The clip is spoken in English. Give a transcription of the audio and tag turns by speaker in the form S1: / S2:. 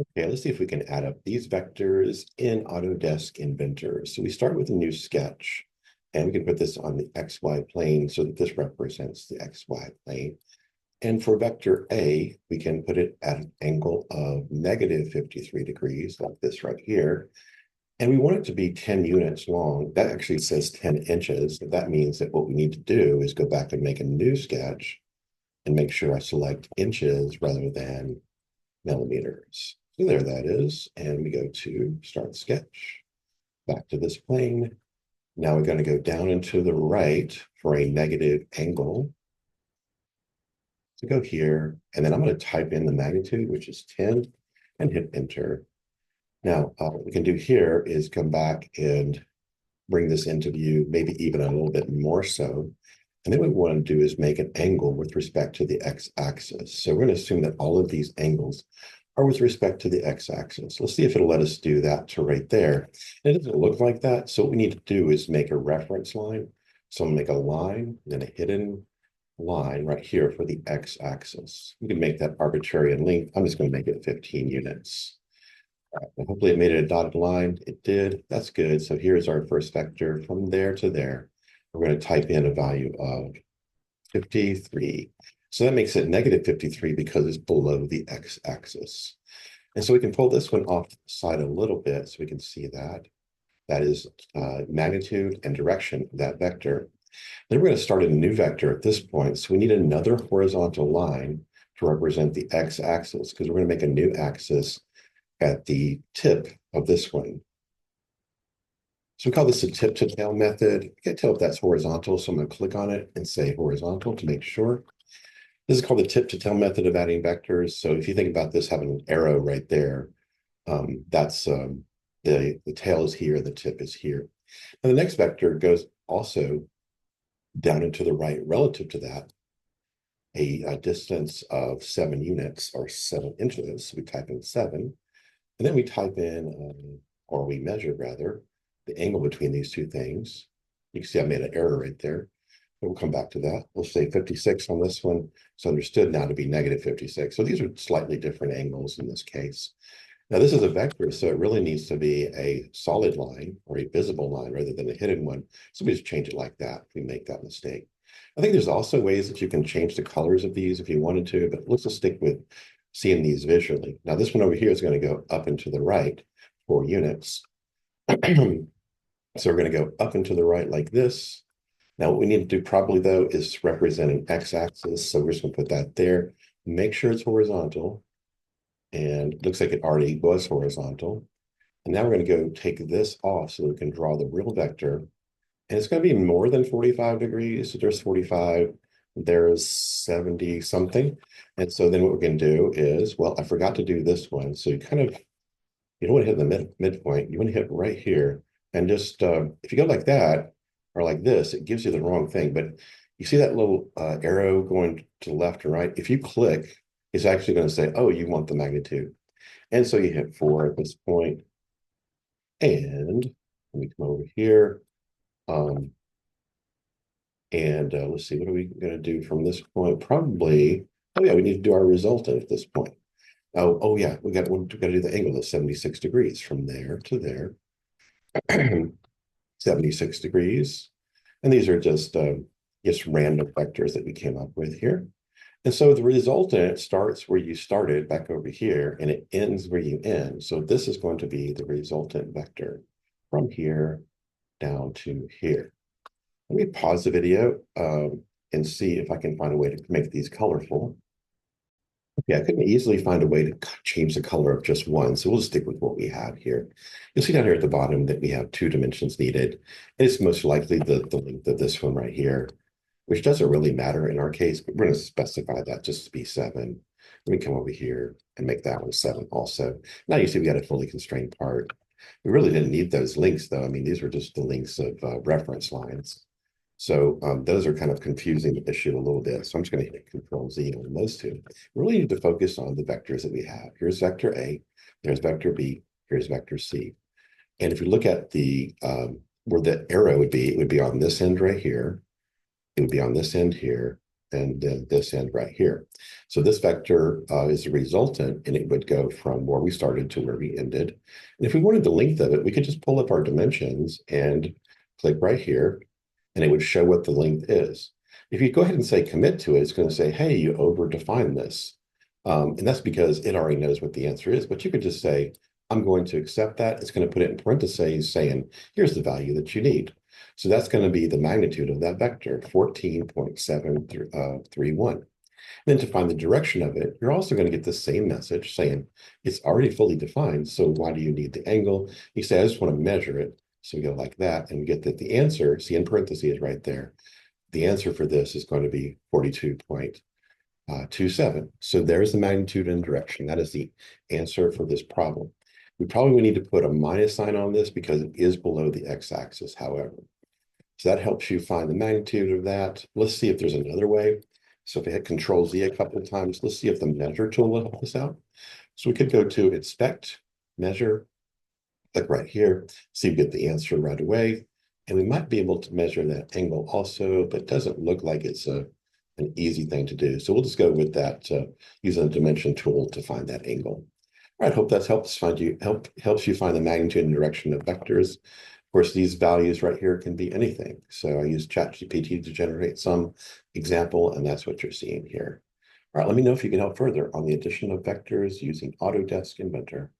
S1: Okay, let's see if we can add up these vectors in Autodesk Inventor. So we start with a new sketch, and we can put this on the XY plane so that this represents the XY plane. And for vector A, we can put it at an angle of negative 53 degrees, like this right here. And we want it to be 10 units long. That actually says 10 inches. That means that what we need to do is go back and make a new sketch and make sure I select inches rather than millimeters. So there that is. And we go to Start Sketch, back to this plane. Now we're going to go down and to the right for a negative angle. So go here, and then I'm going to type in the magnitude, which is 10, and hit Enter. Now, what we can do here is come back and bring this into view, maybe even a little bit more so. And then what we want to do is make an angle with respect to the x-axis. So we're going to assume that all of these angles are with respect to the x-axis. Let's see if it'll let us do that to right there. And it doesn't look like that. So what we need to do is make a reference line. So I'm going to make a line, then a hidden line right here for the x-axis. We can make that arbitrary in length. I'm just going to make it 15 units. And hopefully it made it a dotted line. It did. That's good. So here's our first vector from there to there. We're going to type in a value of 53. So that makes it negative 53 because it's below the x-axis. And so we can pull this one off to the side a little bit so we can see that. That is magnitude and direction of that vector. Then we're going to start a new vector at this point. So we need another horizontal line to represent the x-axis because we're going to make a new axis at the tip of this one. So we call this a tip to tail method. I can't tell if that's horizontal, so I'm going to click on it and say horizontal to make sure. This is called the tip to tail method of adding vectors. So if you think about this having an arrow right there, that's the tail is here, the tip is here. And the next vector goes also down and to the right relative to that, a distance of 7 units or 7 inches. So we type in 7. And then we type in, or we measure rather, the angle between these two things. You can see I made an error right there. But we'll come back to that. We'll say 56 on this one. It's understood now to be negative 56. So these are slightly different angles in this case. Now this is a vector, so it really needs to be a solid line or a visible line rather than a hidden one. So we just change it like that if we make that mistake. I think there's also ways that you can change the colors of these if you wanted to, but let's just stick with seeing these visually. Now this one over here is going to go up and to the right 4 units. So we're going to go up and to the right like this. Now what we need to do probably though is represent an x-axis. So we're just going to put that there. Make sure it's horizontal. And it looks like it already was horizontal. And now we're going to go take this off so we can draw the real vector. And it's going to be more than 45 degrees. So there's 45, there's 70 something. And so then what we're going to do is, well, I forgot to do this one. So you kind of, you don't want to hit the midpoint. You want to hit right here. And just, if you go like that, or like this, it gives you the wrong thing. But you see that little arrow going to the left and right? If you click, it's actually going to say, oh, you want the magnitude. And so you hit 4 at this point. And let me come over here. Let's see, what are we going to do from this point? Probably, oh yeah, we need to do our resultant at this point. Oh yeah, we got to do the angle of 76 degrees from there to there. 76 degrees. And these are just random vectors that we came up with here. And so the resultant starts where you started back over here, and it ends where you end. So this is going to be the resultant vector from here down to here. Let me pause the video and see if I can find a way to make these colorful. Okay, I couldn't easily find a way to change the color of just one, so we'll just stick with what we have here. You'll see down here at the bottom that we have 2 dimensions needed. And it's most likely the length of this one right here, which doesn't really matter in our case, but we're going to specify that just to be 7. Let me come over here and make that one 7 also. Now you see we got a fully constrained part. We really didn't need those links though. I mean, these were just the links of reference lines. So those are kind of confusing the issue a little bit. So I'm just going to hit Control Z on those two. We really need to focus on the vectors that we have. Here's vector A, there's vector B, here's vector C. And if you look at the where the arrow would be, it would be on this end right here. It would be on this end here, and then this end right here. So this vector is the resultant, and it would go from where we started to where we ended. And if we wanted the length of it, we could just pull up our dimensions and click right here, and it would show what the length is. If you go ahead and say commit to it, it's going to say, hey, you over-defined this. And that's because it already knows what the answer is. But you could just say, I'm going to accept that. It's going to put it in parentheses saying, here's the value that you need. So that's going to be the magnitude of that vector, 14.731. Then to find the direction of it, you're also going to get the same message saying it's already fully defined. So why do you need the angle? You say, I just want to measure it. So we go like that, and we get that the answer, see in parentheses right there, the answer for this is going to be 42.27. So there's the magnitude and direction. That is the answer for this problem. We probably would need to put a minus sign on this because it is below the x-axis, however. So that helps you find the magnitude of that. Let's see if there's another way. So if I hit Control Z a couple of times, let's see if the measure tool will help us out. So we could go to Inspect, Measure, click right here, see if we get the answer right away. And we might be able to measure that angle also, but it doesn't look like it's an easy thing to do. So we'll just go with that, using the dimension tool to find that angle. All right, hope that helps you find the magnitude and direction of vectors. Of course, these values right here can be anything. So I use ChatGPT to generate some example, and that's what you're seeing here. All right, let me know if you can help further on the addition of vectors using Autodesk Inventor.